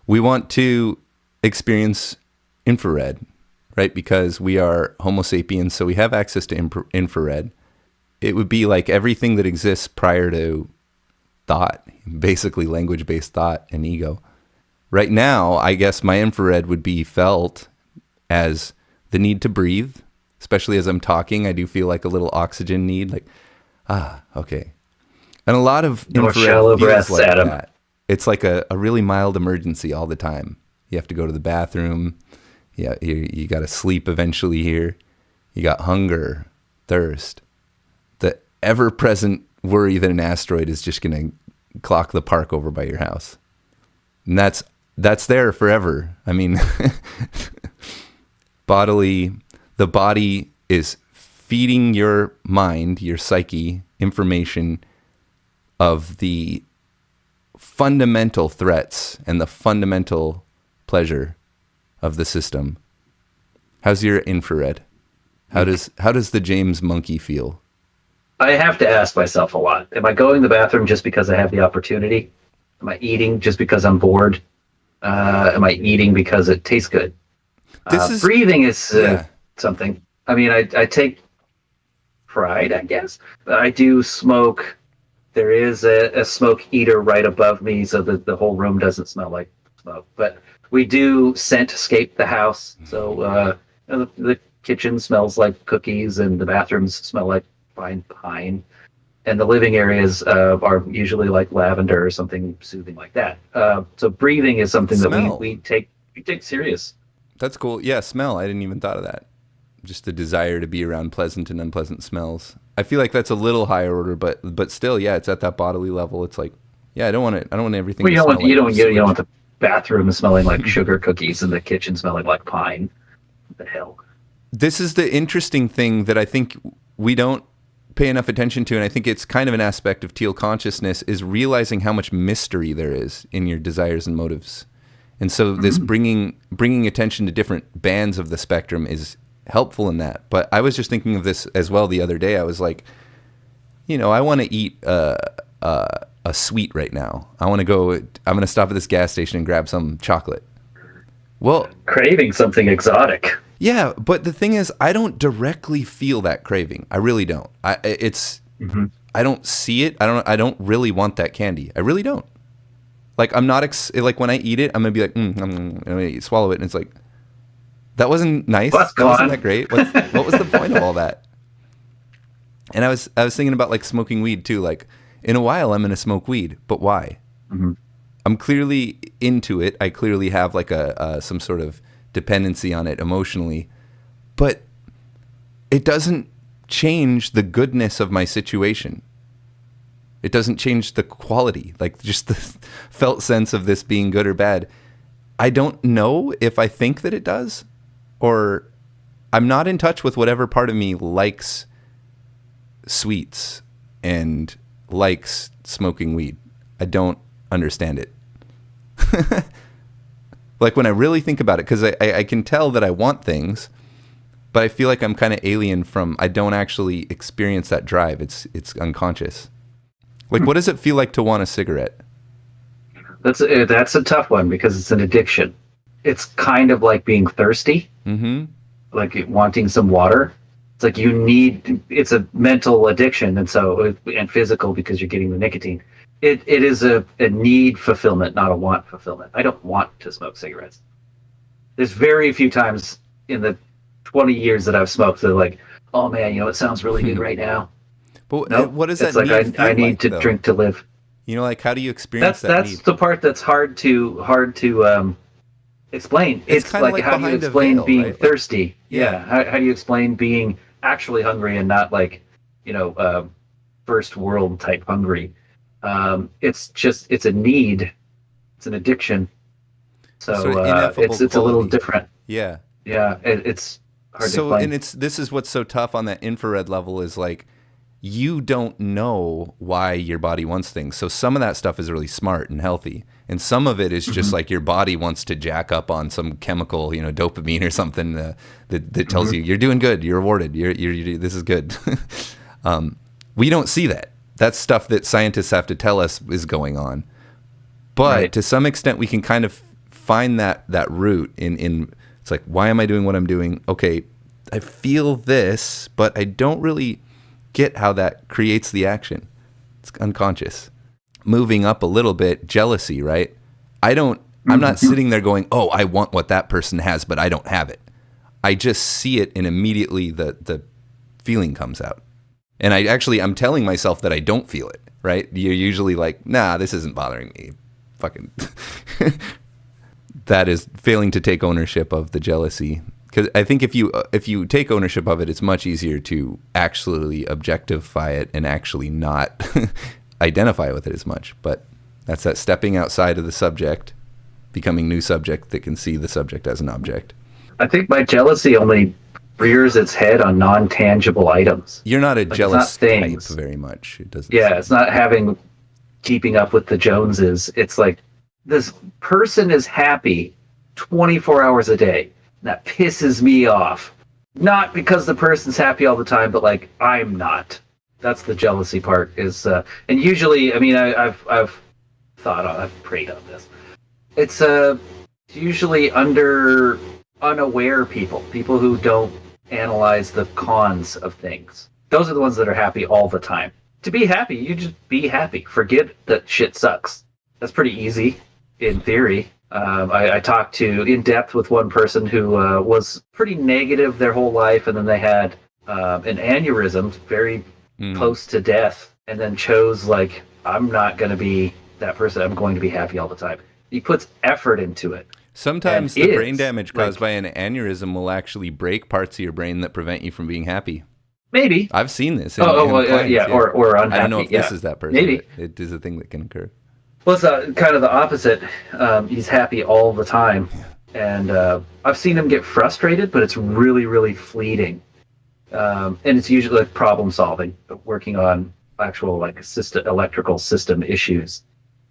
We want to experience infrared, right? Because we are Homo sapiens, so we have access to infrared. It would be like everything that exists prior to thought, basically language-based thought and ego. Right now, I guess my infrared would be felt as the need to breathe, especially as I'm talking. I do feel like a little oxygen need, like, okay. And a lot of More infrared shallow feels breaths, like Adam. that. It's like a really mild emergency all the time. You have to go to the bathroom. Yeah, you got to sleep eventually here. You got hunger, thirst, the ever-present worry that an asteroid is just going to clock the park over by your house. And that's there forever. I mean, the body is feeding your mind, your psyche, information of the fundamental threats and the fundamental pleasure of the system. How's your infrared? How does the James monkey feel? I have to ask myself a lot. Am I going to the bathroom just because I have the opportunity? Am I eating just because I'm bored? Am I eating because it tastes good? Breathing is something. I mean, I take pride, I guess. But I do smoke. There is a smoke eater right above me so that the whole room doesn't smell like smoke. But we do scent-scape the house. So the kitchen smells like cookies and the bathrooms smell like fine pine. And the living areas are usually like lavender or something soothing like that. So breathing is something that we take serious. That's cool. Yeah, smell. I didn't even thought of that. Just the desire to be around pleasant and unpleasant smells. I feel like that's a little higher order, but still, yeah, it's at that bodily level. It's like, yeah, I don't want everything. Well, you don't want the bathroom smelling like sugar cookies and the kitchen smelling like pine. What the hell? This is the interesting thing that I think we don't pay enough attention to, and I think it's kind of an aspect of teal consciousness, is realizing how much mystery there is in your desires and motives. And so this bringing attention to different bands of the spectrum is helpful in that. But I was just thinking of this as well the other day. I was like, I want to eat a sweet right now. I'm going to stop at this gas station and grab some chocolate. Well, craving something exotic. Yeah, but the thing is, I don't directly feel that craving. I really don't. I don't see it. I don't really want that candy. I really don't. Like, I'm not like when I eat it, I'm gonna be like, I'm gonna swallow it, and it's like, that wasn't nice. That wasn't that great. What was the point of all that? And I was thinking about like smoking weed too. Like, in a while, I'm gonna smoke weed, but why? I'm clearly into it. I clearly have like some sort of dependency on it emotionally, but it doesn't change the goodness of my situation. It doesn't change the quality, like just the felt sense of this being good or bad. I don't know if I think that it does, or I'm not in touch with whatever part of me likes sweets and likes smoking weed. I don't understand it. Like when I really think about it, because I can tell that I want things, but I feel like I'm kind of alien from, I don't actually experience that drive. It's unconscious. Like, what does it feel like to want a cigarette? That's a tough one because it's an addiction. It's kind of like being thirsty, like wanting some water. It's like it's a mental addiction, and physical because you're getting the nicotine. It is a need fulfillment, not a want fulfillment. I don't want to smoke cigarettes. There's very few times in the 20 years that I've smoked that like, oh man, it sounds really good right now. But nope. What does that it's like I need to drink to live. Like how do you experience that? That's the part that's hard to explain. It's like how do you explain being right? thirsty? Yeah. How do you explain being actually hungry and not like, first world type hungry? It's a need. It's an addiction. So it's a little different. Yeah. Yeah. It's hard to explain. And this is what's so tough on that infrared level is like, you don't know why your body wants things. So some of that stuff is really smart and healthy. And some of it is just like your body wants to jack up on some chemical, dopamine or something that tells you you're doing good, you're rewarded, this is good. We don't see that. That's stuff that scientists have to tell us is going on. But to some extent, we can kind of find that root in it's like, why am I doing what I'm doing? Okay, I feel this, but I don't really get how that creates the action. It's unconscious. Moving up a little bit, jealousy, right? I'm not sitting there going, oh, I want what that person has, but I don't have it. I just see it, and immediately the feeling comes out. And I'm telling myself that I don't feel it, right? You're usually like, nah, this isn't bothering me. Fucking. That is failing to take ownership of the jealousy. Because I think if you take ownership of it, it's much easier to actually objectify it and actually not identify with it as much. But that's that stepping outside of the subject, becoming new subject that can see the subject as an object. I think my jealousy only rears its head on non-tangible items. You're not a jealous type very much. It doesn't. Yeah, it's not keeping up with the Joneses. It's like, this person is happy 24 hours a day. That pisses me off. Not because the person's happy all the time, but like, I'm not. That's the jealousy part. And usually, I mean, I've prayed on this. It's usually unaware people who don't analyze the cons of things. Those are the ones that are happy all the time. To be happy, you just be happy. Forget that shit sucks. That's pretty easy. In theory, I talked in depth with one person who was pretty negative their whole life, and then they had an aneurysm very close to death, and then chose, like, I'm not going to be that person. I'm going to be happy all the time. He puts effort into it. Sometimes the brain damage caused by an aneurysm will actually break parts of your brain that prevent you from being happy. Maybe. I've seen this. Or unhappy. I don't know if this is that person. Maybe. It is a thing that can occur. Well, it's kind of the opposite. He's happy all the time. And I've seen him get frustrated, but it's really, really fleeting. And it's usually like problem solving, working on actual like electrical system issues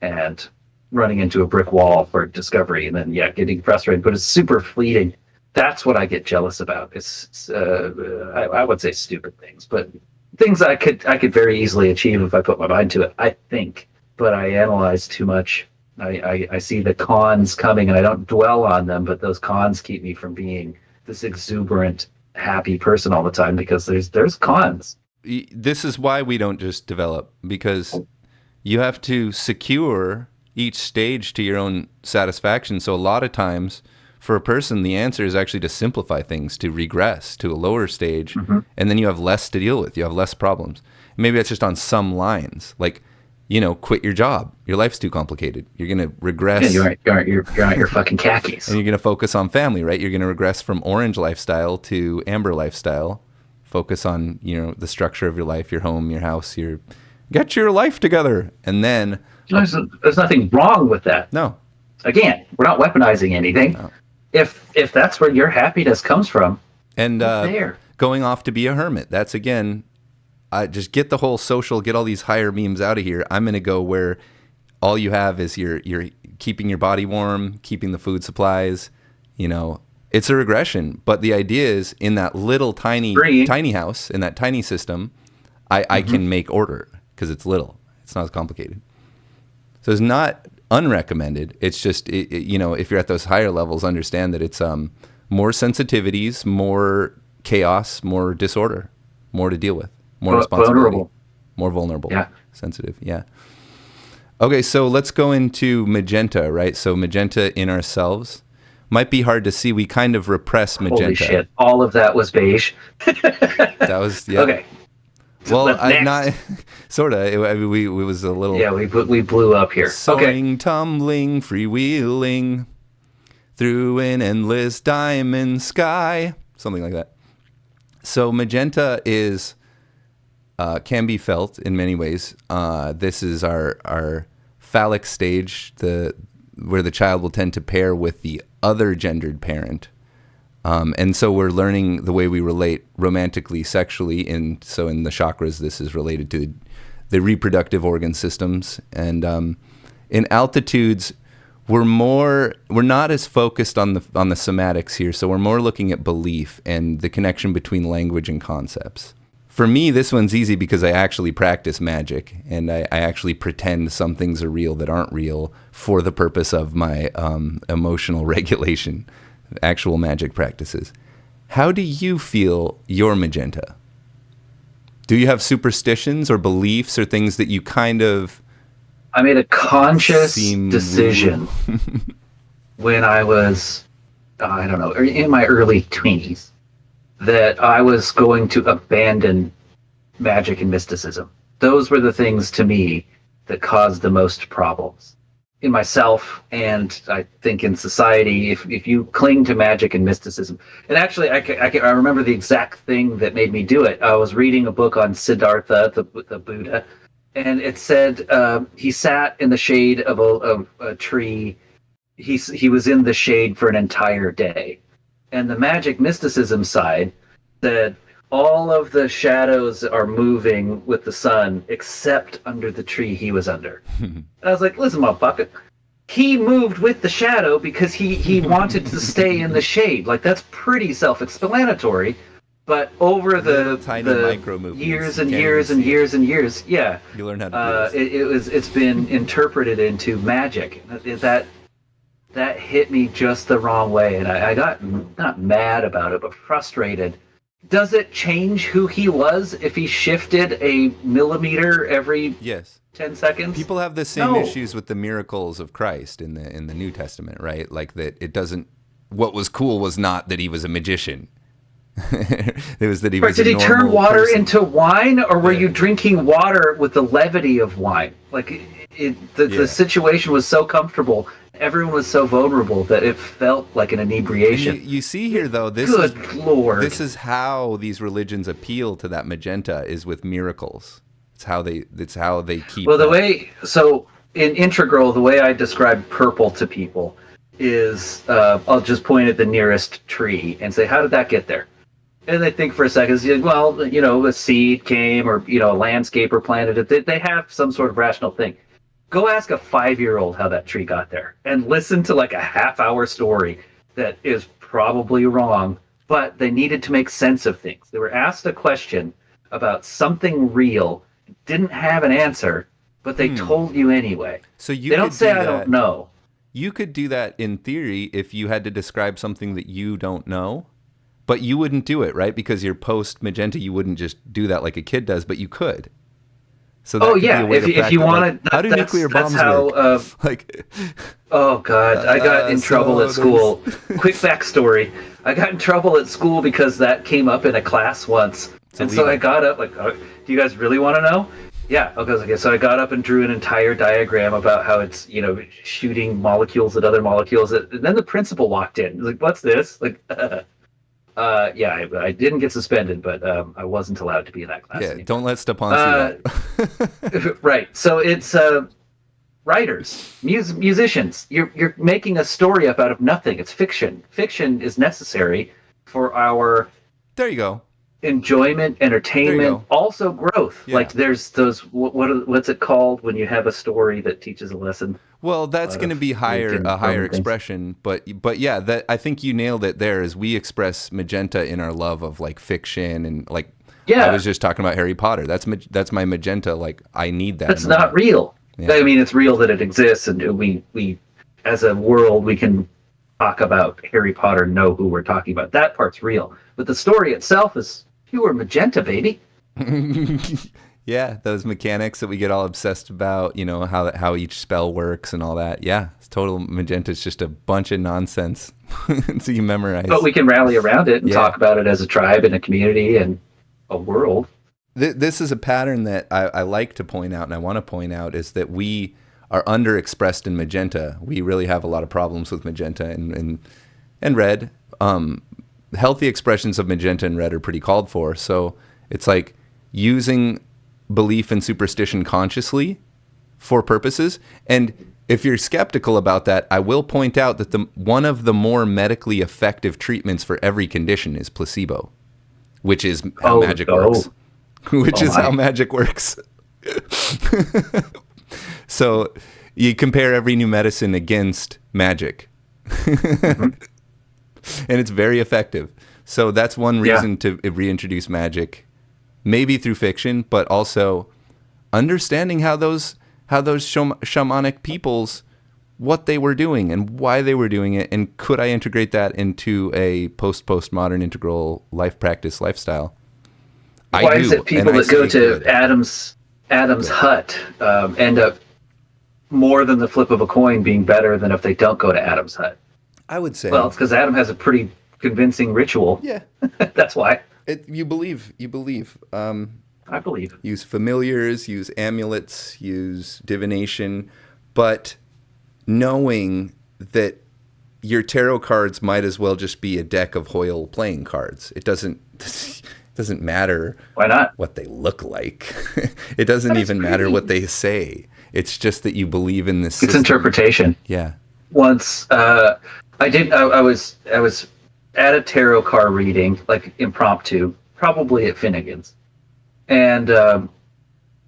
and running into a brick wall for discovery, and then, getting frustrated. But it's super fleeting. That's what I get jealous about. It's I would say stupid things, but things I could very easily achieve if I put my mind to it, I think. But I analyze too much. I see the cons coming, and I don't dwell on them, but those cons keep me from being this exuberant, happy person all the time, because there's cons. This is why we don't just develop, because you have to secure each stage to your own satisfaction. So a lot of times for a person, the answer is actually to simplify things, to regress to a lower stage, and then you have less to deal with. You have less problems. Maybe that's just on some lines, like, quit your job. Your life's too complicated. You're going to regress. Yeah, you're on your fucking khakis. And you're going to focus on family, right? You're going to regress from orange lifestyle to amber lifestyle. Focus on, the structure of your life, your home, your house, get your life together. And then... There's nothing wrong with that. No. Again, we're not weaponizing anything. No. If that's where your happiness comes from, and there. Going off to be a hermit, that's, again... just get the whole social, get all these higher memes out of here. I'm going to go where all you have is you're keeping your body warm, keeping the food supplies. It's a regression. But the idea is, in that little tiny house, in that tiny system, I can make order because it's little. It's not as complicated. So it's not unrecommended. It's just, if you're at those higher levels, understand that it's more sensitivities, more chaos, more disorder, more to deal with. More responsibility, more vulnerable, sensitive, Okay, so let's go into magenta, right? So magenta in ourselves might be hard to see. We kind of repress magenta. Holy shit, all of that was beige. That was, Okay. Well, I'm not, sort of. It was a little... Yeah, we blew up here. Soaring, tumbling, freewheeling through an endless diamond sky. Something like that. So magenta is... can be felt in many ways. This is our phallic stage, where the child will tend to pair with the other gendered parent. And so we're learning the way we relate romantically, sexually. In the chakras, this is related to the reproductive organ systems. And in altitudes, we're not as focused on the somatics here. So we're more looking at belief and the connection between language and concepts. For me, this one's easy because I actually practice magic, and I actually pretend some things are real that aren't real for the purpose of my emotional regulation, actual magic practices. How do you feel your magenta? Do you have superstitions or beliefs or things that you kind of... I made a conscious decision when I was, I don't know, in my early 20s, that I was going to abandon magic and mysticism. Those were the things to me that caused the most problems in myself, and I think in society. If you cling to magic and mysticism, and actually I remember the exact thing that made me do it. I was reading a book on Siddhartha, the Buddha, and it said he sat in the shade of a tree. He was in the shade for an entire day. And the magic mysticism side said all of the shadows are moving with the sun except under the tree he was under. And I was like, listen, motherfucker, he moved with the shadow because he wanted to stay in the shade. Like, that's pretty self-explanatory. But over the micro years and years and years and years, yeah, you learn how to do this. It's been interpreted into magic. That hit me just the wrong way, and I got not mad about it, but frustrated. Does it change who he was if he shifted a millimeter every 10 seconds? People have the same issues with the miracles of Christ in the New Testament, right? Like that it doesn't. What was cool was not that he was a magician. It was that he was. Did he turn water person. into wine, or were you drinking water with the levity of wine? Like the situation was so comfortable. Everyone was so vulnerable that it felt like an inebriation. You see here, though, this is how these religions appeal to that magenta, is with miracles. It's how they keep. Well, in Integral, the way I describe purple to people is I'll just point at the nearest tree and say, how did that get there? And they think for a second, well, a seed came, or, a landscaper planted it. They have some sort of rational thing. Go ask a 5-year-old how that tree got there, and listen to like a half-hour story that is probably wrong, but they needed to make sense of things. They were asked a question about something real, didn't have an answer, but they told you anyway. So they don't say, I don't know. You could do that in theory if you had to describe something that you don't know, but you wouldn't do it, right? Because you're post-Magenta, you wouldn't just do that like a kid does, but you could. So that could be a way if you want to, how do nuclear bombs work? Oh God, I got in trouble at school. Quick backstory: I got in trouble at school because that came up in a class once, so I got up like, do you guys really want to know? Yeah, okay. So I got up and drew an entire diagram about how it's shooting molecules at other molecules, and then the principal walked in. He's like, "What's this?" Like. I didn't get suspended, but I wasn't allowed to be in that class anymore. Don't let Stepan see that. Right. So it's writers, musicians. You're making a story up out of nothing. It's fiction. Fiction is necessary for our There you go. Enjoyment, entertainment, also growth. Yeah. Like there's those what's it called when you have a story that teaches a lesson? Well, that's going to be a higher expression, but yeah, that I think you nailed it there. Is we express magenta in our love of like fiction and like I was just talking about Harry Potter. That's my magenta. Like I need that. That's not real. Yeah. I mean, it's real that it exists, and we as a world we can talk about Harry Potter, know who we're talking about. That part's real, but the story itself is pure magenta, baby. Yeah, those mechanics that we get all obsessed about, how each spell works and all that. Yeah, it's total magenta. It's just a bunch of nonsense. So you memorize. But we can rally around it and talk about it as a tribe and a community and a world. This is a pattern that I like to point out, and I want to point out, is that we are underexpressed in magenta. We really have a lot of problems with magenta and red. Healthy expressions of magenta and red are pretty called for. So it's like using belief and superstition consciously for purposes. And if you're skeptical about that, I will point out that one of the more medically effective treatments for every condition is placebo, which is how magic works. How magic works. So you compare every new medicine against magic. Mm-hmm. And it's very effective. So that's one reason to reintroduce magic maybe through fiction, but also understanding how those shamanic peoples, what they were doing and why they were doing it, and could I integrate that into a postmodern integral life practice lifestyle? Why is it people that go to Adam's hut end up more than the flip of a coin being better than if they don't go to Adam's hut? I would say, well, it's because Adam has a pretty convincing ritual. Yeah. That's why. You believe. I believe. Use familiars, use amulets, use divination, but knowing that your tarot cards might as well just be a deck of Hoyle playing cards. It doesn't matter. Why not? What they look like. It doesn't even matter what they say. It's just that you believe in this system. It's interpretation. Yeah. Once I was at a tarot card reading, like impromptu, probably at Finnegan's, and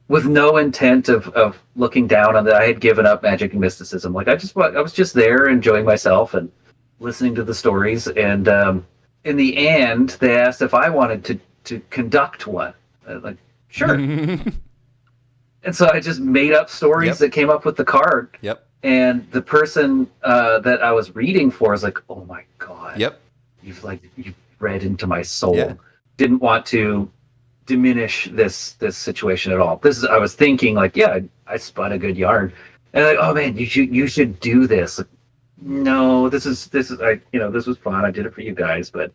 with no intent of looking down on that. I had given up magic and mysticism. Like I was just there enjoying myself and listening to the stories. And in the end, they asked if I wanted to conduct one. I was like, sure. And so I just made up stories that came up with the card. Yep. And the person that I was reading for was like, oh my God. Yep. You've read into my soul. Yeah. Didn't want to diminish this situation at all. I was thinking like, yeah, I spun a good yarn. And like, oh man, you should do this. Like, no, this was fun. I did it for you guys, but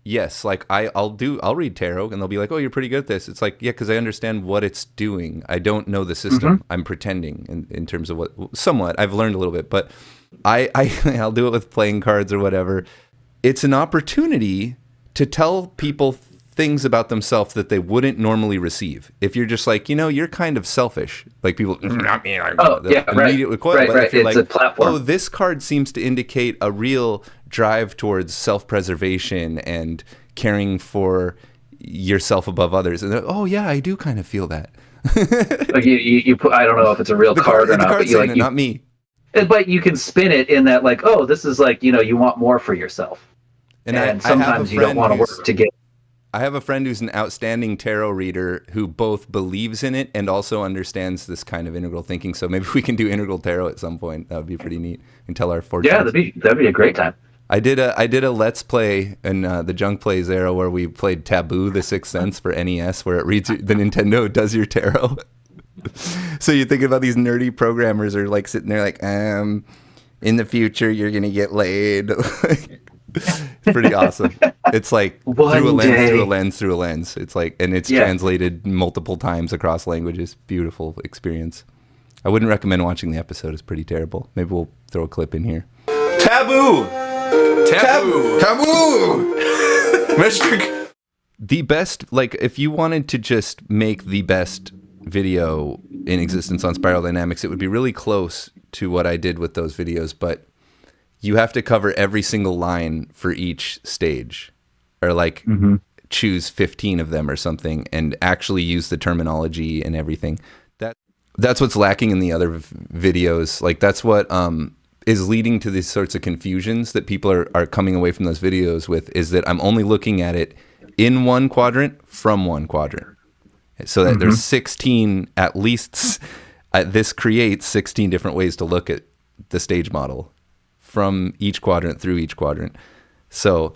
yes, like I'll read tarot and they'll be like, oh, you're pretty good at this. It's like, yeah, because I understand what it's doing. I don't know the system. I'm pretending in terms of somewhat. I've learned a little bit, but I'll do it with playing cards or whatever. It's an opportunity to tell people things about themselves that they wouldn't normally receive. If you're just like, you're kind of selfish. Like people, not me. Immediately quote. Right, but if you're it's like, a platform. oh, this card seems to indicate a real drive towards self-preservation and caring for yourself above others. And oh yeah, I do kind of feel that. Like you put, I don't know if it's a real card or not, but not me. But you can spin it in that like, oh, this is like, you want more for yourself. And sometimes you don't want to work to get. I have a friend who's an outstanding tarot reader who both believes in it and also understands this kind of integral thinking. So maybe we can do integral tarot at some point. That would be pretty neat. And tell our fortunes. Yeah, that'd be a great time. I did a let's play in the Junk Plays era where we played Taboo: The Sixth Sense for NES, where it reads the Nintendo does your tarot. So you're thinking about these nerdy programmers are like sitting there like, in the future you're gonna get laid. Pretty awesome. It's like through a lens. It's like, and it's translated multiple times across languages. Beautiful experience. I wouldn't recommend watching the episode. It's pretty terrible. Maybe we'll throw a clip in here. Taboo. Mr. The best, like if you wanted to just make the best video in existence on Spiral Dynamics, it would be really close to what I did with those videos, but you have to cover every single line for each stage, or like choose 15 of them or something, and actually use the terminology and everything. That's what's lacking in the other videos. Like that's what is leading to these sorts of confusions that people are coming away from those videos with, is that I'm only looking at it in one quadrant from one quadrant. So that there's 16 at least. This creates 16 different ways to look at the stage model from each quadrant through each quadrant. So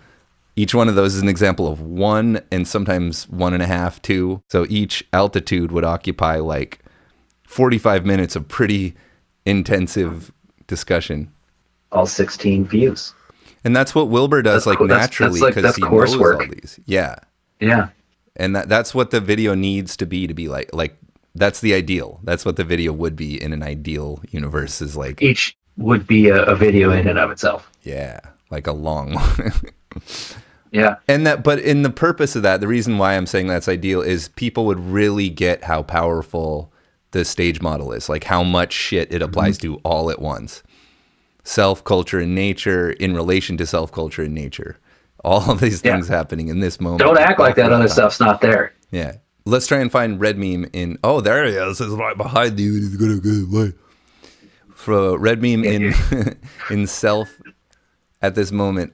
each one of those is an example of 1 and sometimes 1.5, 2. So each altitude would occupy like 45 minutes of pretty intensive discussion. All 16 views. And that's what Wilber does naturally, because he knows all these. Yeah. Yeah. And that's what the video needs to be like that's the ideal. That's what the video would be in an ideal universe, is like each would be a video in and of itself. Yeah, like a long one. Yeah. But in the purpose of that, the reason why I'm saying that's ideal is people would really get how powerful the stage model is, like how much shit it applies to all at once. Self, culture, and nature in relation to self, culture, and nature. All of these things happening in this moment. Don't act like that other stuff's not there. Yeah. Let's try and find Red Meme in... Oh, there he is. He's right behind you. He's going to go away. For Red Meme in self at this moment.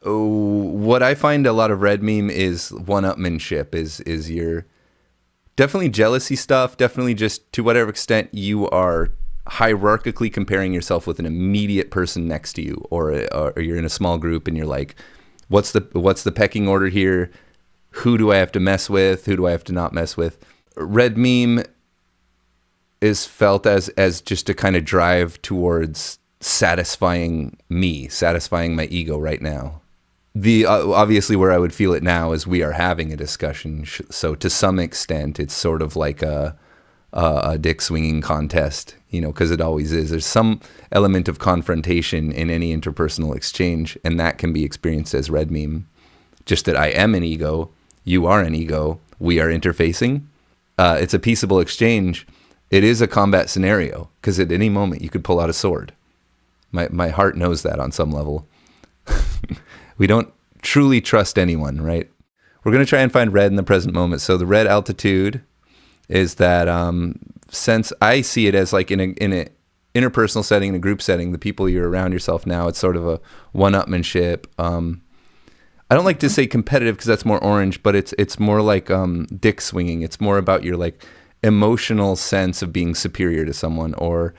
What I find a lot of Red Meme is one-upmanship, is Definitely jealousy stuff. Definitely just to whatever extent you are hierarchically comparing yourself with an immediate person next to you, or you're in a small group and you're like, what's the pecking order here? Who do I have to mess with? Who do I have to not mess with? Red meme is felt as just a kind of drive towards satisfying my ego right now. The obviously where I would feel it now is we are having a discussion, so to some extent it's sort of like a dick swinging contest, because it always is. There's some element of confrontation in any interpersonal exchange, and that can be experienced as red meme. Just that I am an ego, you are an ego, we are interfacing. It's a peaceable exchange. It is a combat scenario, because at any moment you could pull out a sword. My heart knows that on some level. We don't truly trust anyone, right? We're going to try and find red in the present moment. So the red altitude is that since I see it as like in a interpersonal setting, in a group setting, the people you're around yourself now, it's sort of a one-upmanship. I don't like to say competitive because that's more orange, but it's more like dick swinging. It's more about your like emotional sense of being superior to someone, or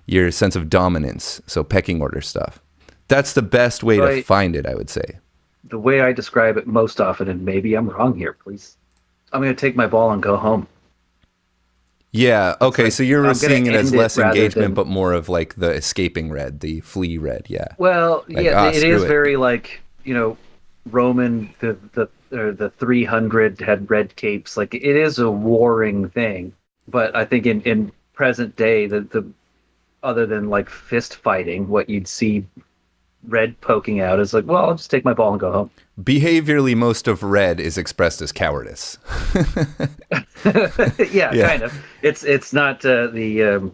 your sense of dominance. So pecking order stuff. That's the best way to find it, I would say. The way I describe it most often, and maybe I'm wrong here, please. I'm going to take my ball and go home. Yeah, okay, so you're seeing it as less engagement, but more of like the escaping red, the flee red, yeah. Well, like, it is very like, Roman, the 300 had red capes. Like, it is a warring thing. But I think in present day, the other than like fist fighting, what you'd see red poking out is like, well, I'll just take my ball and go home. Behaviorally, most of red is expressed as cowardice. yeah, kind of. It's not the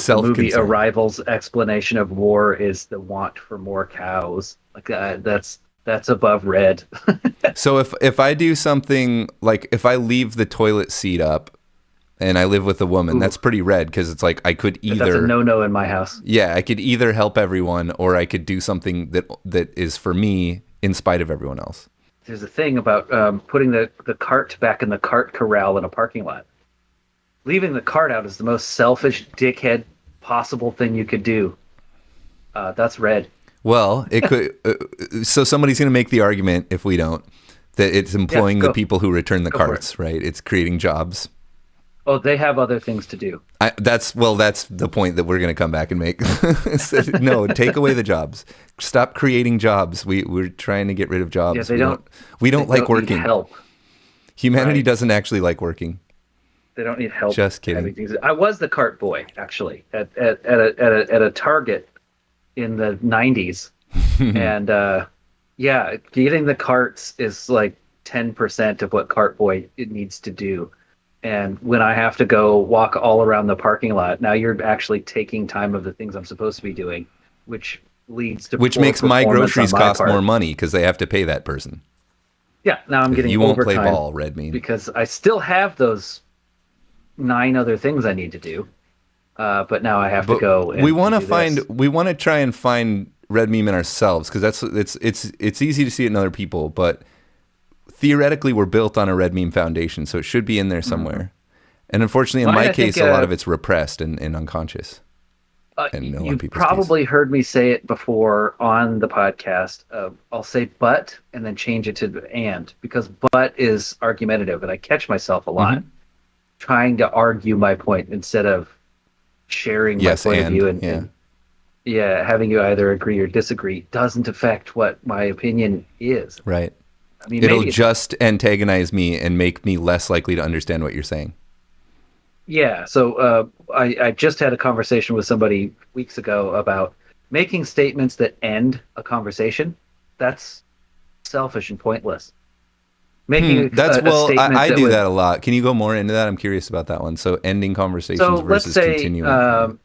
movie Arrival's explanation of war is the want for more cows. Like that's above red. So if I do something like if I leave the toilet seat up and I live with a woman, that's pretty red, because it's like I could either... That's a no-no in my house. Yeah, I could either help everyone or I could do something that is for me in spite of everyone else. There's a thing about putting the cart back in the cart corral in a parking lot. Leaving the cart out is the most selfish, dickhead possible thing you could do. That's red. Well, it could... so somebody's going to make the argument, if we don't, that it's employing the people who return the carts, right? It's creating jobs. Oh, they have other things to do. That's the point that we're going to come back and make. No, take away the jobs. Stop creating jobs. We're trying to get rid of jobs. Yeah, we don't like working. Need help. Humanity doesn't actually like working. They don't need help. Just kidding. I was the cart boy, actually, at a Target in the 90s. And getting the carts is like 10% of what cart boy it needs to do. And when I have to go walk all around the parking lot, now you're actually taking time of the things I'm supposed to be doing, which leads to makes my groceries cost more money because they have to pay that person. Yeah, now I'm getting you won't overtime play ball, red mean, because I still have those 9 other things I need to do, but now I have to go. And we want to try and find red meme in ourselves, because it's easy to see it in other people, but theoretically, we're built on a red meme foundation, so it should be in there somewhere. Mm-hmm. And unfortunately, in my case, a lot of it's repressed and unconscious. You've probably heard me say it before on the podcast. I'll say but and then change it to and, because but is argumentative, and I catch myself a lot trying to argue my point instead of sharing my point of view and having you either agree or disagree doesn't affect what my opinion is. Right. I mean, it'll just antagonize me and make me less likely to understand what you're saying. Yeah, so I just had a conversation with somebody weeks ago about making statements that end a conversation. That's selfish and pointless. Making I do that a lot. Can you go more into that? I'm curious about that one. So ending conversations versus continuing.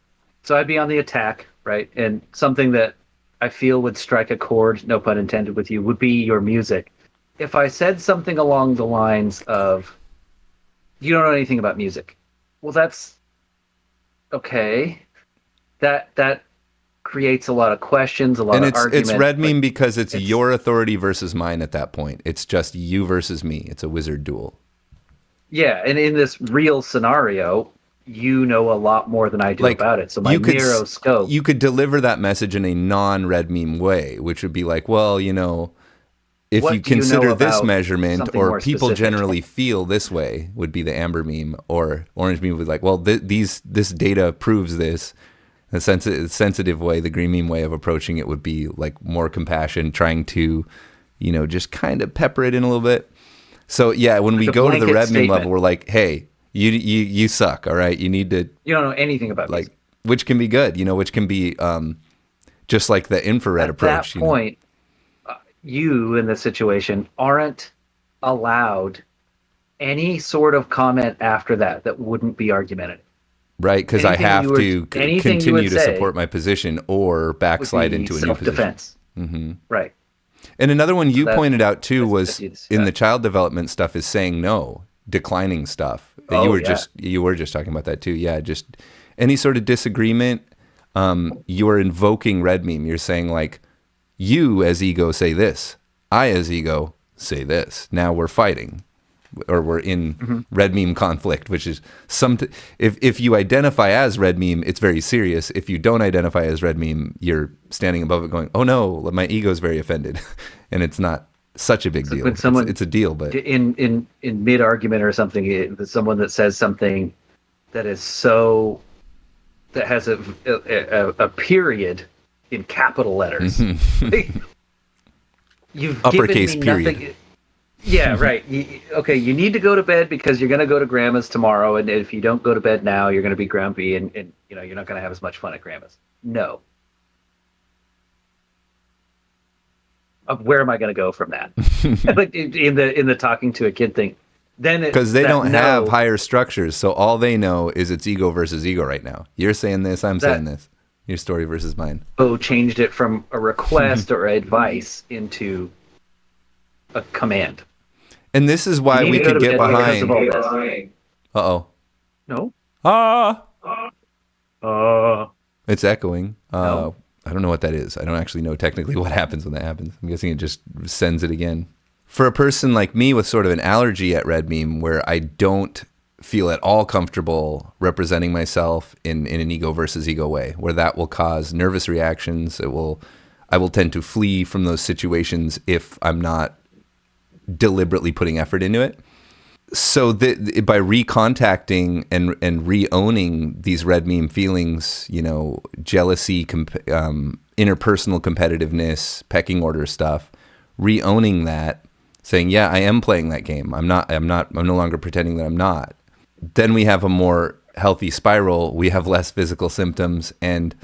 So I'd be on the attack, right? And something that I feel would strike a chord, no pun intended, with you would be your music. If I said something along the lines of, you don't know anything about music. Well, that's okay. That creates a lot of questions, a lot of arguments. It's red meme because it's your authority versus mine at that point. It's just you versus me. It's a wizard duel. Yeah, and in this real scenario, you know a lot more than I do Like about it. So my narrow scope. you could deliver that message in a non-red meme way, which would be like, well, you know, if you What do you know consider this about measurement, something or more people specific? generally feel this way, would be the amber meme, or orange meme would be like, well, this data proves this. The sensitive way, the green meme way of approaching it would be like more compassion, trying to, you know, just kind of pepper it in a little bit. So yeah, when we go to the red meme level, we're like, hey, you suck, all right? You need to. You don't know anything about like music. Which can be good, you know, which can be just like the infrared approach. At that point, you in this situation aren't allowed any sort of comment after that wouldn't be argumentative. Right, because I have to continue to say support my position or backslide into a new position. Self-defense. Mm-hmm. Right. And another one you pointed out too was in the child development stuff is saying no, declining stuff. You were just talking about that too. Yeah, just any sort of disagreement. You are invoking red meme. You're saying like, you as ego say this, I as ego say this. Now we're fighting. Or we're in red meme conflict, which is if you identify as red meme, it's very serious. If you don't identify as red meme, you're standing above it going, oh no, my ego is very offended. And it's not such a big deal. It's a deal, but in mid argument or something, someone that says something that is that has a period in capital letters. You've uppercase given me period. Nothing. Yeah, right. Okay, you need to go to bed because you're going to go to grandma's tomorrow, and if you don't go to bed now, you're going to be grumpy, and you know you're not going to have as much fun at grandma's. No. Where am I going to go from that? Like in the talking to a kid thing, then because they don't have higher structures, so all they know is it's ego versus ego right now. You're saying this, I'm saying this. Your story versus mine. Oh, changed it from a request or advice into a command. And this is why we could get behind. Uh-oh. No? It's echoing. No. I don't know what that is. I don't actually know technically what happens when that happens. I'm guessing it just sends it again. For a person like me with sort of an allergy at red meme, where I don't feel at all comfortable representing myself in an ego versus ego way, where that will cause nervous reactions. I will tend to flee from those situations if I'm not deliberately putting effort into it. So by recontacting and re-owning these red meme feelings, you know, jealousy, interpersonal competitiveness, pecking order stuff, re-owning that, saying, yeah, I am playing that game. I'm no longer pretending that I'm not. Then we have a more healthy spiral. We have less physical symptoms, and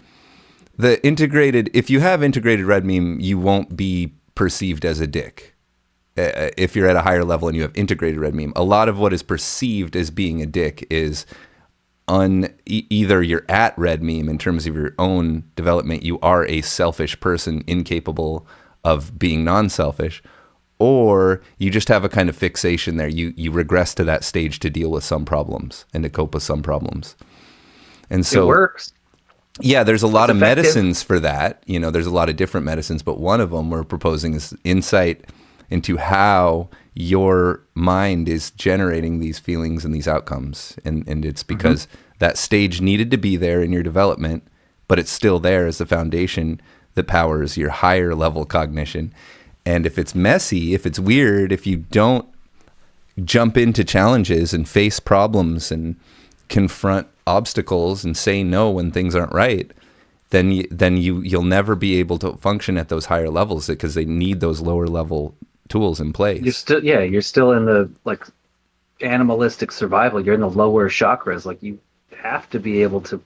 if you have integrated red meme, you won't be perceived as a dick. If you're at a higher level and you have integrated red meme, a lot of what is perceived as being a dick is either you're at red meme in terms of your own development, you are a selfish person incapable of being non-selfish, or you just have a kind of fixation there. You regress to that stage to deal with some problems and to cope with some problems. And so it works. Yeah, there's a lot of medicines for that. You know, there's a lot of different medicines, but one of them we're proposing is insight into how your mind is generating these feelings and these outcomes. And it's because that stage needed to be there in your development, but it's still there as the foundation that powers your higher level cognition. And if it's messy, if it's weird, if you don't jump into challenges and face problems and confront obstacles and say no when things aren't right, then you'll never be able to function at those higher levels because they need those lower level tools in place. You're still in the like animalistic survival. You're in the lower chakras. Like you have to be able to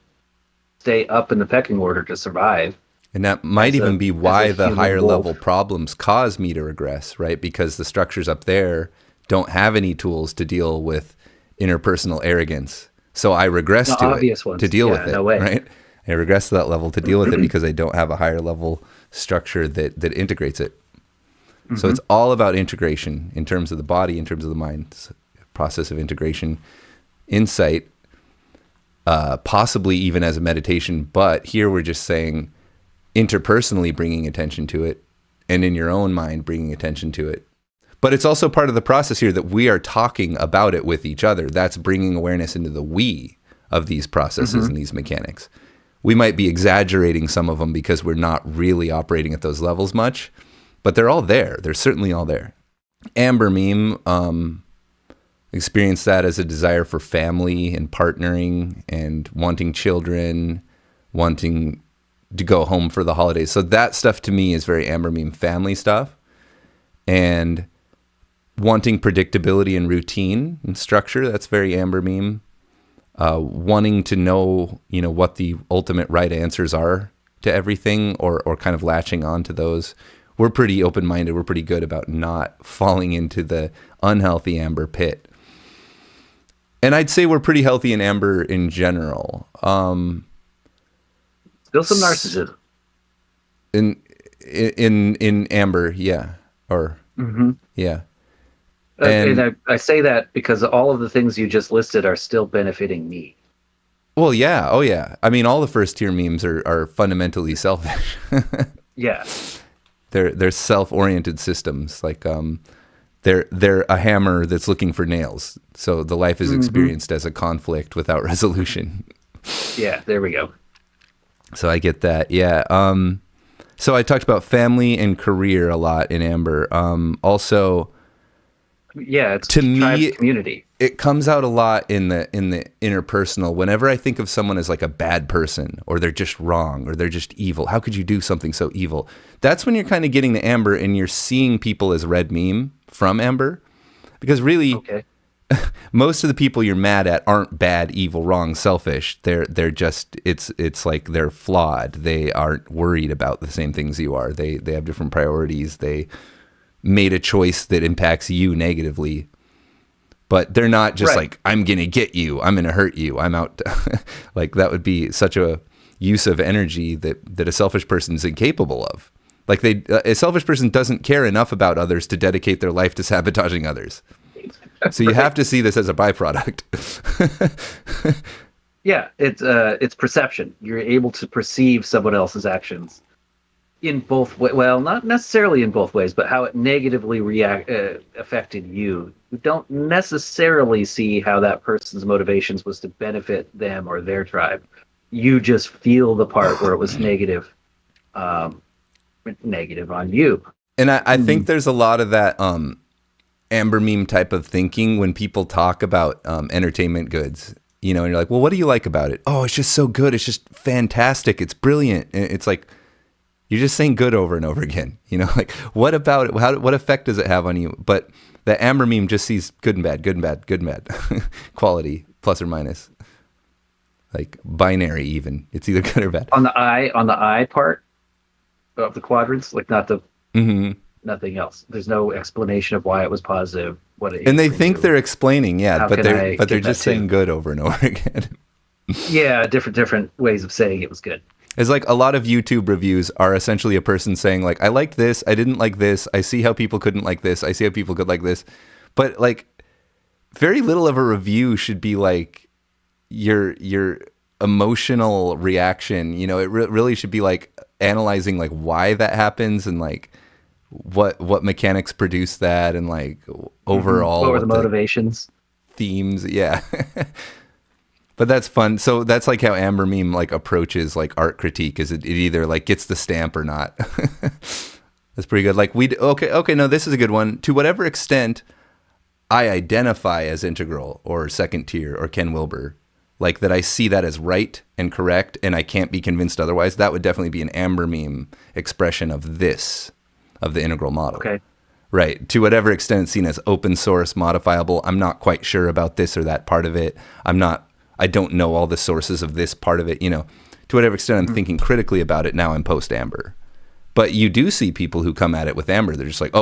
stay up in the pecking order to survive. And that might even be why the higher level problems cause me to regress, right? Because the structures up there don't have any tools to deal with interpersonal arrogance. So I regress to it to deal with it, right? I regress to that level to deal with it because I don't have a higher level structure that integrates it. So it's all about integration in terms of the body, in terms of the mind. It's a process of integration, insight, possibly even as a meditation. But here we're just saying interpersonally bringing attention to it, and in your own mind bringing attention to it. But it's also part of the process here that we are talking about it with each other. That's bringing awareness into the we of these processes and these mechanics. We might be exaggerating some of them because we're not really operating at those levels much, but they're all there. They're certainly all there. Amber meme, experienced that as a desire for family and partnering and wanting children, wanting to go home for the holidays. So that stuff to me is very Amber meme family stuff. And wanting predictability and routine and structure, that's very Amber meme. Wanting to know, what the ultimate right answers are to everything, or kind of latching on to those. We're pretty open-minded. We're pretty good about not falling into the unhealthy Amber pit. And I'd say we're pretty healthy in Amber in general. Still some narcissism. In Amber, yeah. Or, yeah. And I say that because all of the things you just listed are still benefiting me. Well, yeah. Oh, yeah. I mean, all the first tier memes are fundamentally selfish. Yeah. They're self-oriented systems. Like they're a hammer that's looking for nails. So the life is experienced as a conflict without resolution. Yeah, there we go. So I get that. Yeah. So I talked about family and career a lot in Amber. Also, yeah, it's to me, community. It comes out a lot in the interpersonal. Whenever I think of someone as like a bad person, or they're just wrong, or they're just evil, how could you do something so evil? That's when you're kind of getting the Amber, and you're seeing people as red meme from Amber, because really, most of the people you're mad at aren't bad, evil, wrong, selfish. They're just it's like they're flawed. They aren't worried about the same things you are. They have different priorities. They made a choice that impacts you negatively. But they're not just like, I'm going to get you. I'm going to hurt you. I'm out. Like, that would be such a use of energy that a selfish person is incapable of. Like, a selfish person doesn't care enough about others to dedicate their life to sabotaging others. So you have to see this as a byproduct. Yeah, it's perception. You're able to perceive someone else's actions in both ways. Well, not necessarily in both ways, but how it negatively affected you. You don't necessarily see how that person's motivations was to benefit them or their tribe. You just feel the part where it was negative on you. And I think there's a lot of that Amber meme type of thinking when people talk about entertainment goods, and you're like, well, what do you like about it? Oh, it's just so good. It's just fantastic. It's brilliant. And it's like, you're just saying good over and over again. Like, what about it? What effect does it have on you? But the Amber meme just sees good and bad, good and bad, good and bad, quality, plus or minus, like binary even. It's either good or bad. On the I part of the quadrants, like not the nothing else. There's no explanation of why it was positive. And they think they're explaining, but they're just saying good over and over again. Yeah, different ways of saying it was good. It's like a lot of YouTube reviews are essentially a person saying like, I liked this, I didn't like this, I see how people couldn't like this, I see how people could like this. But like, very little of a review should be like your emotional reaction. It really should be like analyzing like why that happens and like what mechanics produce that and like overall what were the motivations, themes. Yeah. But that's fun. So that's like how Amber meme like approaches like art critique, is it either like gets the stamp or not. That's pretty good. Like no, this is a good one. To whatever extent I identify as integral or second tier or Ken Wilber, like that I see that as right and correct and I can't be convinced otherwise, that would definitely be an Amber meme expression of the integral model. Okay. Right. To whatever extent it's seen as open source, modifiable, I'm not quite sure about this or that part of it. I don't know all the sources of this part of it, To whatever extent I'm thinking critically about it, now I'm post-Amber. But you do see people who come at it with Amber. They're just like,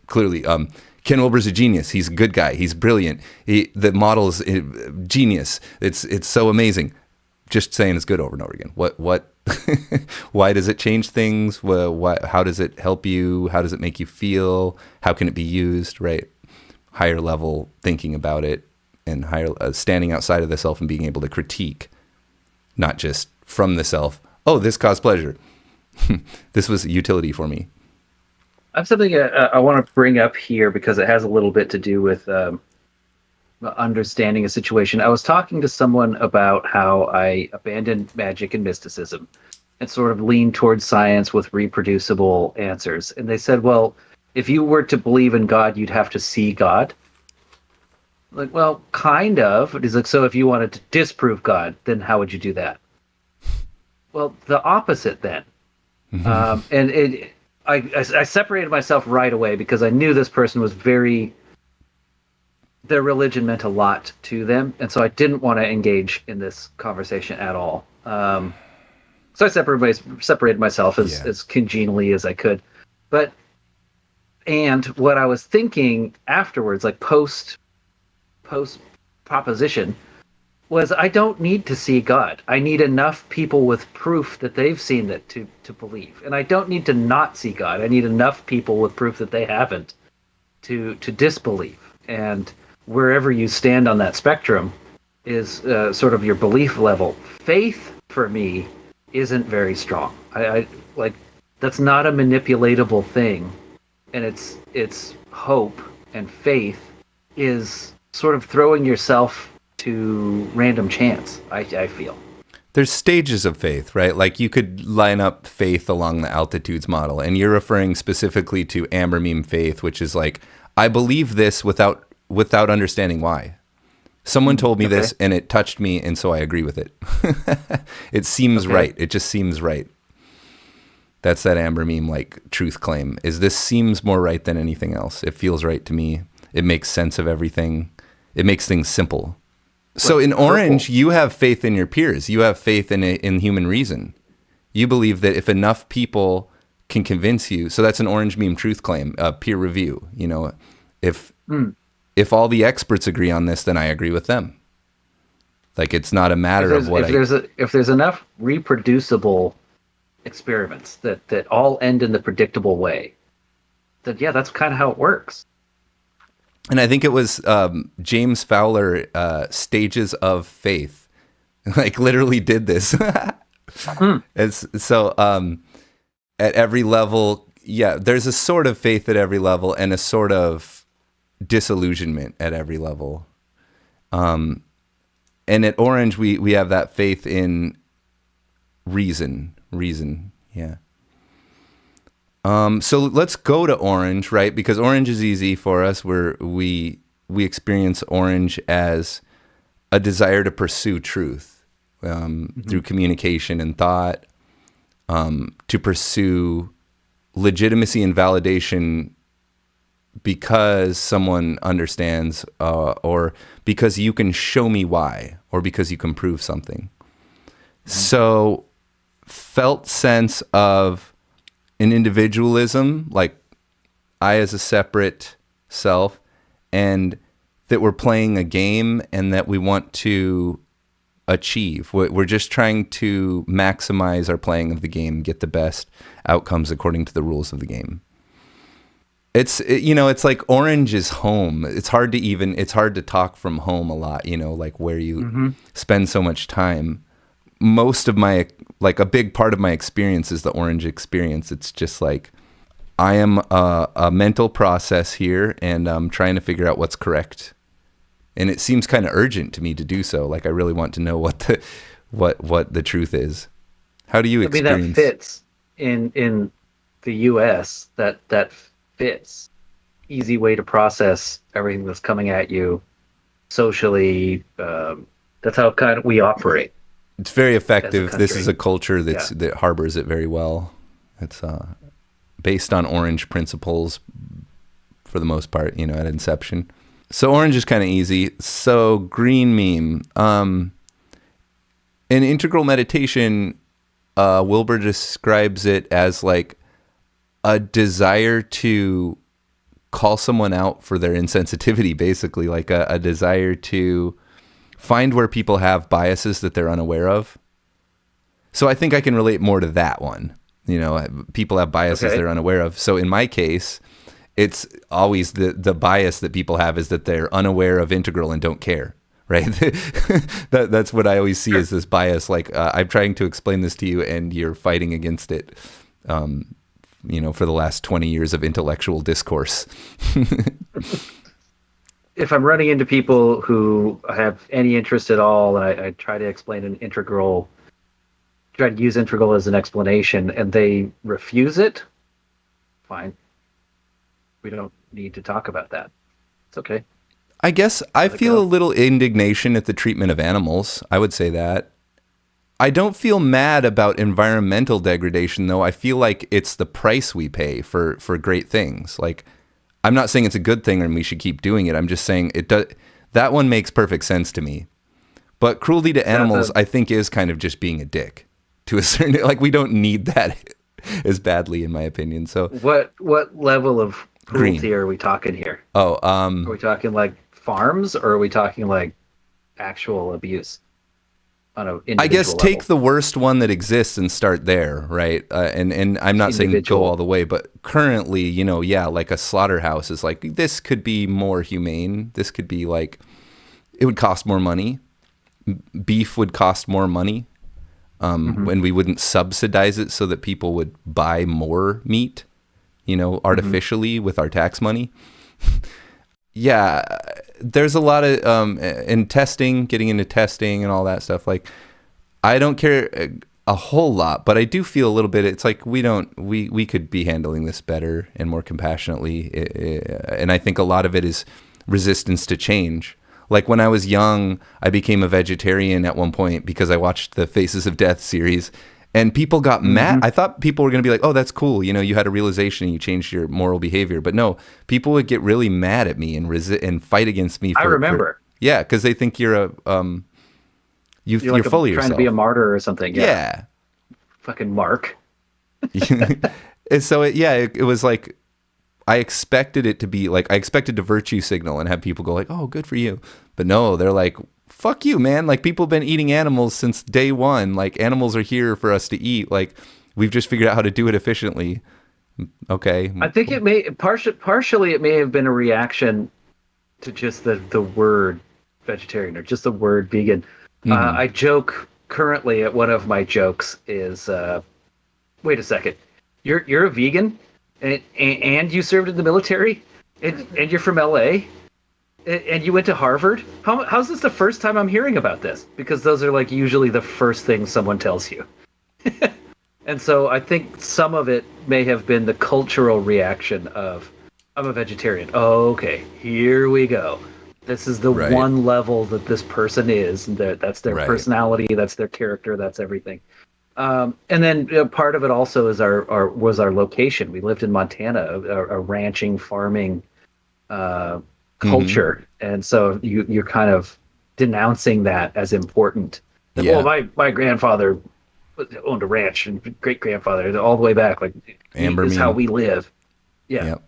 clearly, Ken Wilber's a genius. He's a good guy. He's brilliant. The model's genius. It's so amazing. Just saying it's good over and over again. What? Why does it change things? How does it help you? How does it make you feel? How can it be used? Right? Higher level thinking about it. And higher standing outside of the self and being able to critique, not just from the self. Oh, this caused pleasure. This was utility for me. I have something I want to bring up here because it has a little bit to do with understanding a situation. I was talking to someone about how I abandoned magic and mysticism and sort of leaned towards science with reproducible answers. And they said, well, if you were to believe in God, you'd have to see God. Like, well, kind of. He's like, so if you wanted to disprove God, then how would you do that? Well, the opposite then. I separated myself right away because I knew this person was their religion meant a lot to them, and so I didn't want to engage in this conversation at all. So I separated myself as congenially as I could. And what I was thinking afterwards, like post proposition, was I don't need to see God. I need enough people with proof that they've seen it to believe. And I don't need to not see God. I need enough people with proof that they haven't to disbelieve. And wherever you stand on that spectrum is sort of your belief level. Faith, for me, isn't very strong. I like, that's not a manipulatable thing. And it's hope, and faith is sort of throwing yourself to random chance, I feel. There's stages of faith, right? Like you could line up faith along the altitudes model, and you're referring specifically to Amber Meme faith, which is like, I believe this without understanding why. Someone told me this and it touched me, and so I agree with it. It seems right. It just seems right. That's that Amber Meme like truth claim. Is this seems more right than anything else. It feels right to me. It makes sense of everything. It makes things simple. So in Orange, you have faith in your peers. You have faith in human reason. You believe that if enough people can convince you, so that's an Orange Meme truth claim, peer review. You know, if all the experts agree on this, then I agree with them. Like, it's not a matter of what if there's enough reproducible experiments that all end in the predictable way, then yeah, that's kind of how it works. And I think it was James Fowler, Stages of Faith, like literally did this. So at every level, yeah, there's a sort of faith at every level and a sort of disillusionment at every level. And at Orange, we have that faith in reason, yeah. So let's go to Orange, right? Because Orange is easy for us. We experience Orange as a desire to pursue truth through communication and thought, to pursue legitimacy and validation because someone understands, or because you can show me why, or because you can prove something. So felt sense of an individualism, like I as a separate self, and that we're playing a game and that we want to achieve. We're just trying to maximize our playing of the game, get the best outcomes according to the rules of the game. It's like Orange is home. It's hard to talk from home a lot, like where you spend so much time. Most of my, like a big part of my experience is the Orange experience. It's just like, I am a mental process here, and I'm trying to figure out what's correct. And it seems kind of urgent to me to do so. Like I really want to know what the truth is. How do you experience? I mean, that fits in the U.S. That fits. Easy way to process everything that's coming at you socially. That's how kind of we operate. It's very effective. This is a culture that harbors it very well. It's based on Orange principles for the most part, at inception. So Orange is kind of easy. So Green Meme. In integral meditation, Wilber describes it as like a desire to call someone out for their insensitivity, basically, like a desire to find where people have biases that they're unaware of. So I think I can relate more to that one. People have biases they're unaware of. So in my case, it's always the bias that people have is that they're unaware of integral and don't care, right? That's what I always see as this bias. Like I'm trying to explain this to you and you're fighting against it for the last 20 years of intellectual discourse. If I'm running into people who have any interest at all, and I try to explain try to use integral as an explanation, and they refuse it, fine. We don't need to talk about that. It's okay. I guess I feel a little indignation at the treatment of animals. I would say that. I don't feel mad about environmental degradation, though. I feel like it's the price we pay for great things. Like, I'm not saying it's a good thing and we should keep doing it. I'm just saying that one makes perfect sense to me. But cruelty to animals, I think, is kind of just being a dick to a certain, like, we don't need that as badly, in my opinion. So what level of cruelty are we talking here? Are we talking like farms, or are we talking like actual abuse on an individual I guess level? take the worst one that exists and start there, right? And I'm not saying go all the way, but currently, like a slaughterhouse is like, this could be more humane. This could be like, it would cost more money. Beef would cost more money. And we wouldn't subsidize it so that people would buy more meat, artificially with our tax money. Yeah, there's a lot of in testing, getting into testing and all that stuff. Like, I don't care a whole lot, but I do feel a little bit. It's like we could be handling this better and more compassionately. And I think a lot of it is resistance to change. Like, when I was young, I became a vegetarian at one point because I watched the Faces of Death series. And people got mad. I thought people were going to be like, oh, that's cool. You had a realization and you changed your moral behavior. But no, people would get really mad at me and fight against me. I remember. Yeah, because they think you're you're full of yourself. Trying to be a martyr or something. Yeah. Fucking Mark. And so, it was like, I expected it to be like, I expected to virtue signal and have people go like, oh, good for you. But no, they're like, fuck you, man. Like, people have been eating animals since day one. Like, animals are here for us to eat. Like, we've just figured out how to do it efficiently. Okay. I think it may partially it may have been a reaction to just the word vegetarian, or just the word vegan. I joke currently at one of my jokes is, wait a second, you're a vegan and you served in the military and you're from LA? And you went to Harvard? How's this the first time I'm hearing about this? Because those are like usually the first things someone tells you. And so I think some of it may have been the cultural reaction of, I'm a vegetarian. Oh, okay, here we go. This is the one level that this person is. That's their personality, that's their character, that's everything. And then part of it also is was our location. We lived in Montana, a ranching, farming culture, and so you're kind of denouncing that as important. Well, my grandfather owned a ranch, and great grandfather, all the way back, like, this is how we live. Yeah. Yep.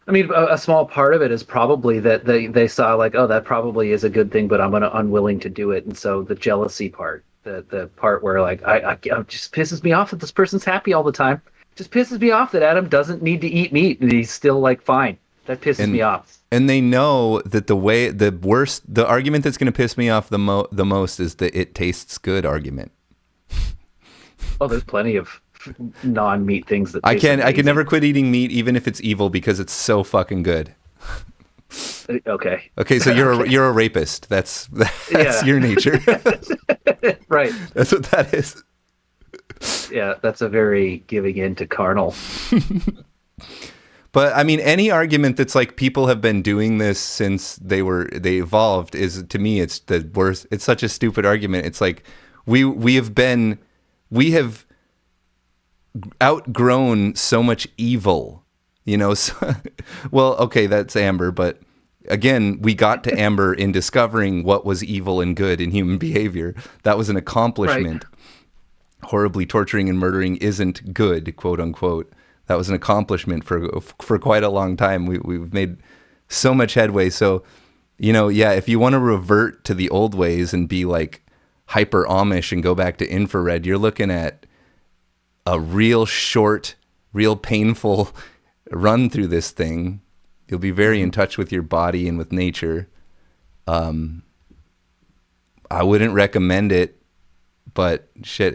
I mean, a small part of it is probably that they saw like, oh, that probably is a good thing, but I'm unwilling to do it, and so the jealousy part, the part where like I just pisses me off that this person's happy all the time. Just pisses me off that Adam doesn't need to eat meat and he's still like fine. That pisses me off. And they know that the argument that's going to piss me off the most is the it tastes good argument. Oh, there's plenty of non-meat things that I can never quit eating meat, even if it's evil, because it's so fucking good. Okay, so you're a rapist. That's your nature. Right. That's what that is. Yeah, that's a very giving in to carnal. But I mean, any argument that's like people have been doing this since they evolved is, to me, it's the worst. It's such a stupid argument. It's like we have outgrown so much evil, So, well, okay, that's Amber, but again, we got to Amber in discovering what was evil and good in human behavior. That was an accomplishment. Right. Horribly torturing and murdering isn't good, quote unquote. That was an accomplishment for quite a long time. We've made so much headway. So, if you want to revert to the old ways and be like hyper Amish and go back to infrared, you're looking at a real short, real painful run through this thing. You'll be very in touch with your body and with nature. I wouldn't recommend it, but shit,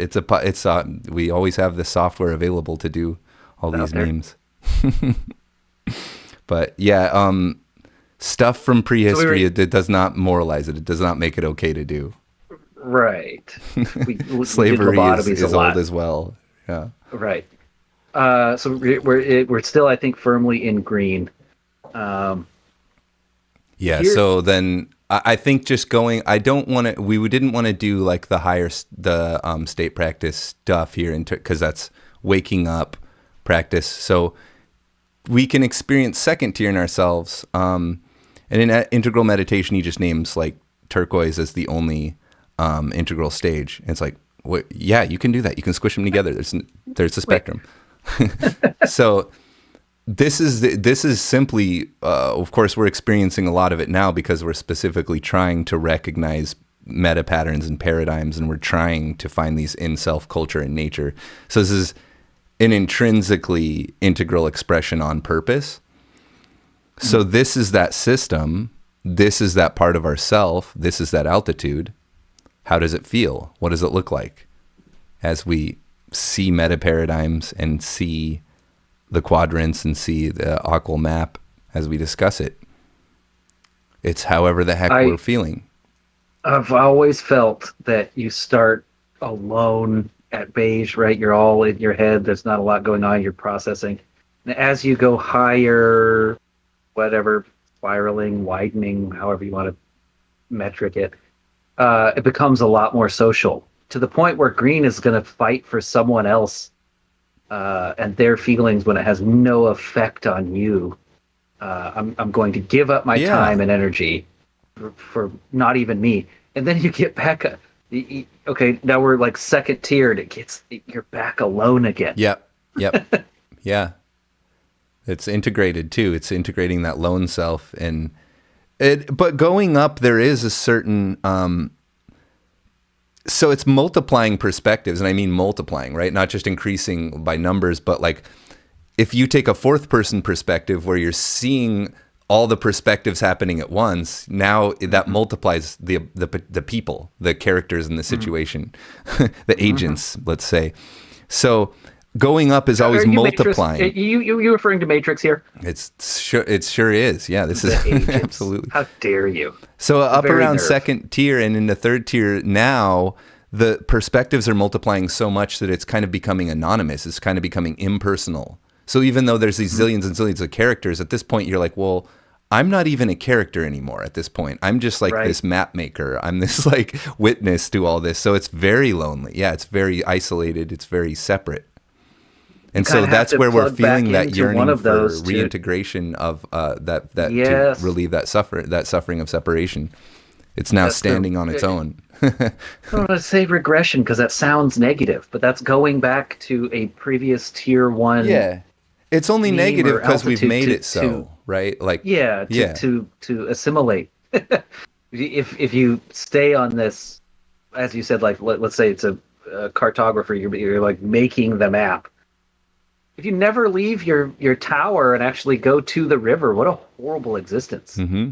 we always have the software available to do all these names. But yeah, stuff from prehistory, it does not moralize it. It does not make it okay to do. Right. Slavery is old as well. Yeah. Right. So we're still, I think, firmly in green. So then I think just going, we didn't want to do like the state practice stuff here because that's waking up practice. So we can experience second tier in ourselves. And in integral meditation, he just names like turquoise as the only integral stage. And it's like, yeah, you can do that. You can squish them together. There's a spectrum. So this is simply, of course, we're experiencing a lot of it now because we're specifically trying to recognize meta patterns and paradigms, and we're trying to find these in self, culture, and nature. So this is an intrinsically integral expression on purpose. So this is that system. This is that part of ourself. This is that altitude. How does it feel? What does it look like as we see meta paradigms and see the quadrants and see the aqual map as we discuss it? It's however the heck we're feeling. I've always felt that you start alone at beige, right? You're all in your head. There's not a lot going on. You're processing. And as you go higher, whatever, spiraling, widening, however you want to metric it, it becomes a lot more social, to the point where green is going to fight for someone else and their feelings when it has no effect on you. I'm going to give up my time and energy for not even me. And then you get back, okay, now we're like second tiered. You're back alone again. Yep. Yeah. It's integrated too. It's integrating that lone self. But going up, there is a certain, so it's multiplying perspectives, and I mean multiplying, right? Not just increasing by numbers, but like if you take a fourth person perspective where you're seeing all the perspectives happening at once, now that multiplies the people, the characters in the situation, the agents, let's say. So going up is always multiplying. Matrix? You referring to Matrix here? It sure is. Yeah, this is absolutely. How dare you? So up around second tier and in the third tier now, the perspectives are multiplying so much that it's kind of becoming anonymous. It's kind of becoming impersonal. So even though there's these zillions and zillions of characters, at this point you're like, well, I'm not even a character anymore at this point. I'm just like this map maker. I'm this like witness to all this. So it's very lonely. Yeah, it's very isolated. It's very separate. And so that's where we're feeling that yearning for reintegration of to relieve that suffering of separation. It's now standing on its own. I don't want to say regression because that sounds negative, but that's going back to a previous tier one. Yeah, it's only negative because we've made it so, right? Like to assimilate. If you stay on this, as you said, like let's say it's a cartographer, you're like making the map. If you never leave your tower and actually go to the river, what a horrible existence. Mm-hmm.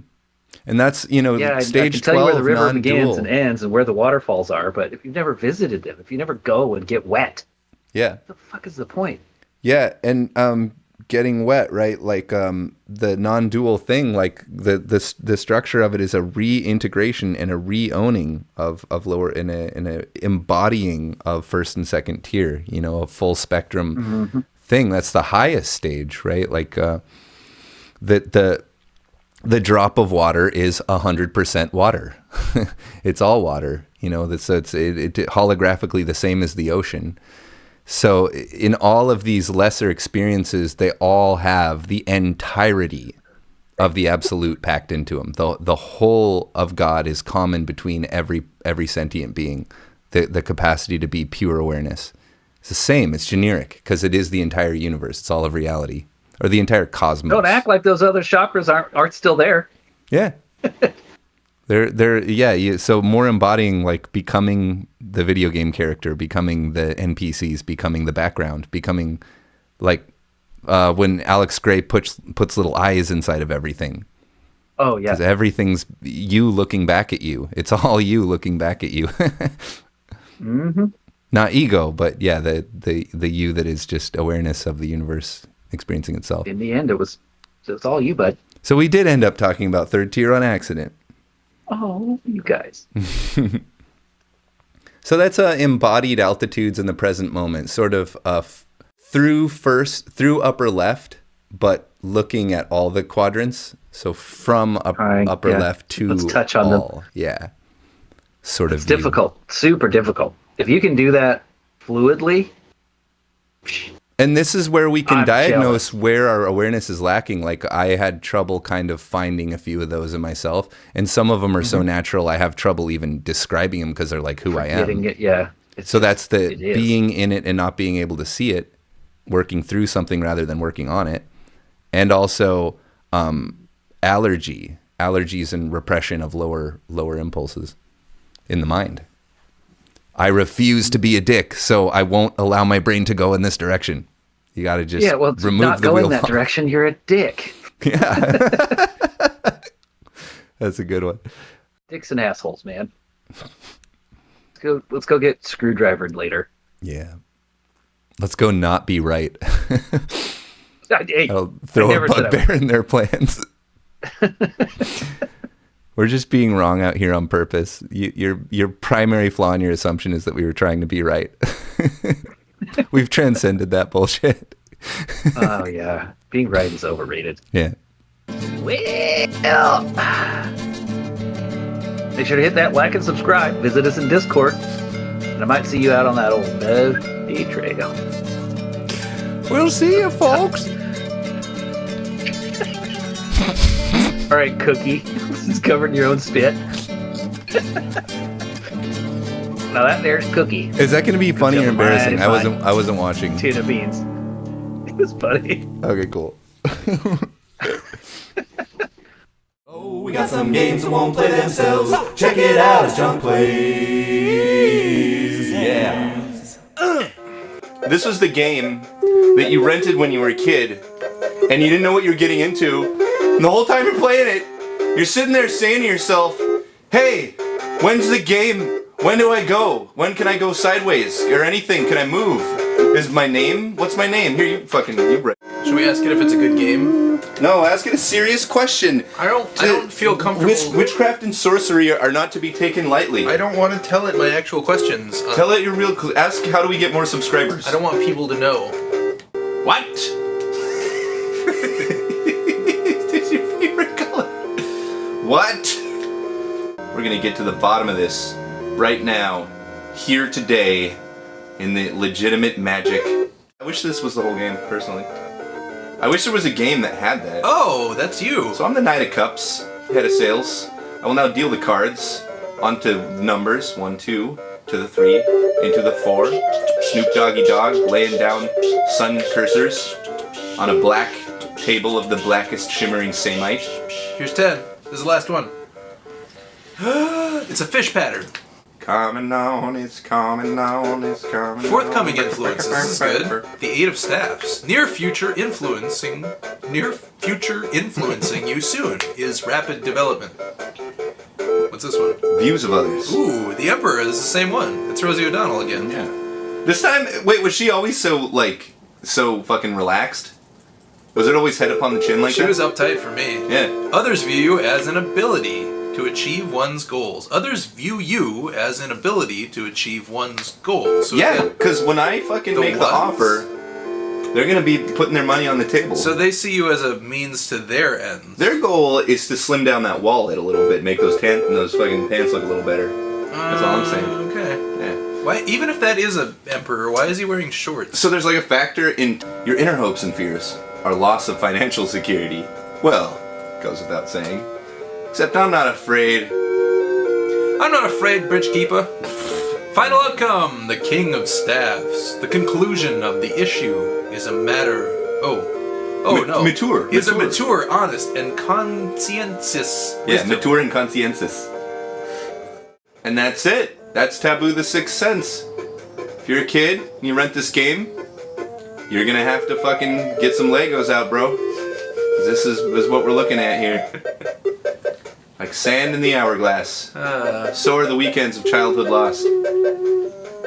And that's, stage 12 I can tell you where the river begins and ends and where the waterfalls are, but if you've never visited them, if you never go and get wet, what the fuck is the point? Yeah, and getting wet, right? Like the non-dual thing, like the structure of it is a reintegration and a re-owning of lower in a embodying of first and second tier, a full spectrum thing. That's the highest stage, right? Like the drop of water is 100% water. It's all water, so it's holographically the same as the ocean. So in all of these lesser experiences, they all have the entirety of the absolute packed into them. The whole of God is common between every sentient being, the capacity to be pure awareness. It's the same. It's generic because it is the entire universe. It's all of reality, or the entire cosmos. Don't act like those other chakras aren't still there. Yeah. So more embodying, like becoming the video game character, becoming the NPCs, becoming the background, becoming like when Alex Gray puts little eyes inside of everything. Oh yeah. Because everything's you looking back at you. It's all you looking back at you. Not ego, but yeah, the you that is just awareness of the universe experiencing itself. In the end, it's all you, bud. So we did end up talking about third tier on accident. Oh, you guys. So that's embodied altitudes in the present moment, sort of through upper left, but looking at all the quadrants. So from upper left to let's touch on all. them. Yeah. Sort of. It's difficult, super difficult. If you can do that fluidly. And this is where we can diagnose where our awareness is lacking. Like I had trouble kind of finding a few of those in myself. And some of them are so natural, I have trouble even describing them because they're like who I am. Yeah. So that's the being in it and not being able to see it, working through something rather than working on it. And also allergies and repression of lower impulses in the mind. I refuse to be a dick, so I won't allow my brain to go in this direction. You got to just remove not the go wheel in that direction. You're a dick. Yeah. That's a good one. Dicks and assholes, man. Let's go get screwdrivered later. Yeah. Let's go not be right. Hey, I'll throw a bugbear in their plans. We're just being wrong out here on purpose. Your primary flaw in your assumption is that we were trying to be right. We've transcended that bullshit. Oh, yeah. Being right is overrated. Yeah. Well, make sure to hit that like and subscribe. Visit us in Discord. And I might see you out on that old no-D trail. We'll see you, folks. All right, Cookie. This is covered in your own spit. Now that there's Cookie. Is that going to be funny or embarrassing? I wasn't watching. Tuna beans. It was funny. Okay, cool. Oh, we got some games that won't play themselves. Check it out, it's Junk Plays. Yeah. This was the game that you rented when you were a kid, and you didn't know what you were getting into. And the whole time you're playing it, you're sitting there saying to yourself, hey, when's the game? When do I go? When can I go sideways? Or anything? Can I move? Is my name? What's my name? Here, you Should we ask it if it's a good game? No, ask it a serious question. I don't feel comfortable. Witchcraft and sorcery are not to be taken lightly. I don't want to tell it my actual questions. Tell it your real... Ask how do we get more subscribers? I don't want people to know. What? It's your favorite color. What? We're gonna get to the bottom of this right now, here today, in the legitimate magic. I wish this was the whole game, personally. I wish there was a game that had that. Oh, that's you. So I'm the Knight of Cups, head of sales. I will now deal the cards onto the numbers, 1, 2, to the 3, into the 4. Snoop Doggy Dogg laying down sun cursors on a black table of the blackest shimmering samite. Here's 10. This is the last one. It's a fish pattern. Coming on, it's coming on, it's coming on. Forthcoming influences. This is good. The Eight of Staffs. Near future influencing you soon is rapid development. What's this one? Views of others. Ooh, the Emperor is the same one. It's Rosie O'Donnell again. Yeah. This time, wait, was she always so fucking relaxed? Was it always head up on the chin like that? She was uptight for me. Yeah. Others view you as an ability to achieve one's goals. Others view you as an ability to achieve one's goals. So yeah, because when I fucking make the offer, they're going to be putting their money on the table. So they see you as a means to their ends. Their goal is to slim down that wallet a little bit, make those fucking pants look a little better. That's all I'm saying. Okay. Yeah. Why, even if that is an emperor, why is he wearing shorts? So there's like a factor in your inner hopes and fears are loss of financial security. Well, goes without saying. Except I'm not afraid. I'm not afraid, Bridgekeeper. Final outcome, the King of Staffs. The conclusion of the issue is a matter... no. Mature. It's a mature, honest, and conscientious wisdom. Yeah, mature and conscientious. And that's it. That's Taboo the Sixth Sense. If you're a kid and you rent this game, you're gonna have to fucking get some Legos out, bro. This is what we're looking at here. Like sand in the hourglass. So are the weekends of childhood lost.